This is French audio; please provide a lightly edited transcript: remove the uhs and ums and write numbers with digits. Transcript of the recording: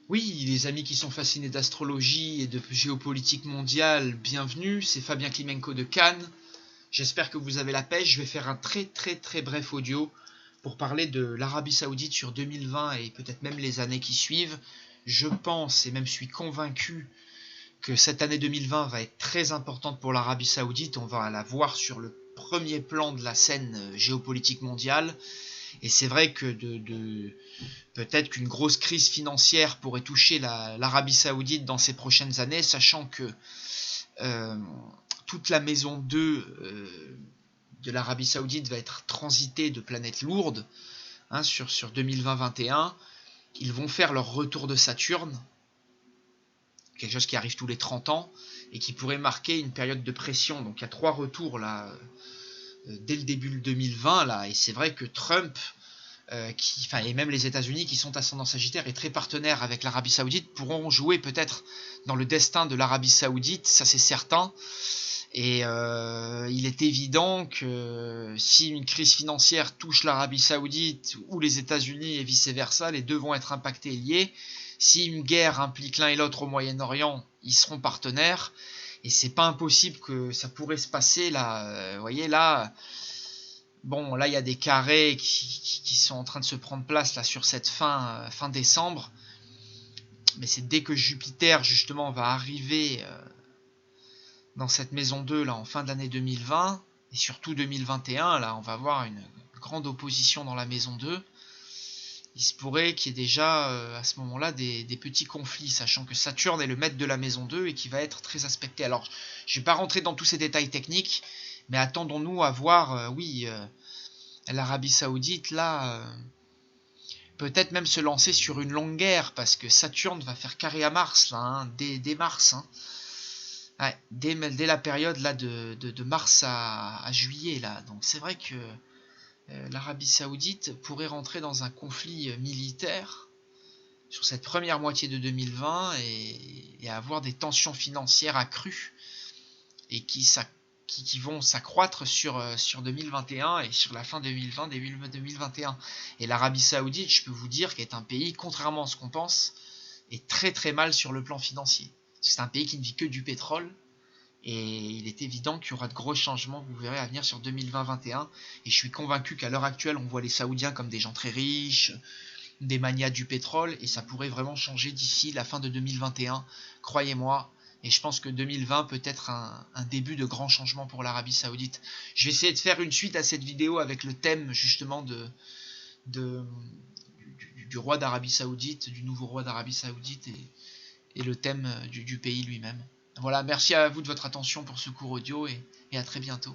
Oui, les amis qui sont fascinés d'astrologie et de géopolitique mondiale, bienvenue, c'est Fabien Klimenko de Cannes. J'espère que vous avez la pêche. Je vais faire un très bref audio pour parler de l'Arabie Saoudite sur 2020 et peut-être même les années qui suivent. Je pense et même suis convaincu que cette année 2020 va être très importante pour l'Arabie Saoudite. On va la voir sur le premier plan de la scène géopolitique mondiale. Et c'est vrai que peut-être qu'une grosse crise financière pourrait toucher l'Arabie Saoudite dans ces prochaines années, sachant que euh, toute la maison 2 de l'Arabie Saoudite va être transitée de planètes lourdes sur 2020-21. Ils vont faire leur retour de Saturne, quelque chose qui arrive tous les 30 ans et qui pourrait marquer une période de pression. Donc il y a 3 retours là dès le début de 2020 là, et c'est vrai que Trump et même les États-Unis qui sont ascendant Sagittaire et très partenaires avec l'Arabie Saoudite pourront jouer peut-être dans le destin de l'Arabie Saoudite, ça c'est certain. Et il est évident que si une crise financière touche l'Arabie Saoudite ou les États-Unis et vice-versa, les deux vont être impactés et liés. Si une guerre implique l'un et l'autre au Moyen-Orient, ils seront partenaires. Et c'est pas impossible que ça pourrait se passer là. Vous voyez là, bon, là, il y a des carrés qui sont en train de se prendre place là sur cette fin décembre. Mais c'est dès que Jupiter, justement, va arriver dans cette maison 2 là, en fin d'année 2020, et surtout 2021, là, on va avoir une grande opposition dans la maison 2. Il se pourrait qu'il y ait déjà à ce moment-là des petits conflits, sachant que Saturne est le maître de la maison 2 et qui va être très aspecté. Alors, je ne vais pas rentrer dans tous ces détails techniques, mais attendons-nous à voir, l'Arabie Saoudite, là, peut-être même se lancer sur une longue guerre, parce que Saturne va faire carré à Mars, là, dès mars. Ouais, dès la période là, de mars à juillet. Là. Donc c'est vrai que l'Arabie Saoudite pourrait rentrer dans un conflit militaire sur cette première moitié de 2020 et avoir des tensions financières accrues et qui vont s'accroître sur 2021 et sur la fin 2020, début 2021. Et l'Arabie Saoudite, je peux vous dire qu'elle est un pays, contrairement à ce qu'on pense, est très mal sur le plan financier. C'est un pays qui ne vit que du pétrole. Et il est évident qu'il y aura de gros changements, vous verrez, à venir sur 2020-21. Et je suis convaincu qu'à l'heure actuelle, on voit les Saoudiens comme des gens très riches, des manias du pétrole, et ça pourrait vraiment changer d'ici la fin de 2021, croyez-moi. Et je pense que 2020 peut être un début de grands changements pour l'Arabie Saoudite. Je vais essayer de faire une suite à cette vidéo avec le thème justement du roi d'Arabie Saoudite, du nouveau roi d'Arabie Saoudite et le thème du pays lui-même. Voilà, merci à vous de votre attention pour ce court audio et à très bientôt.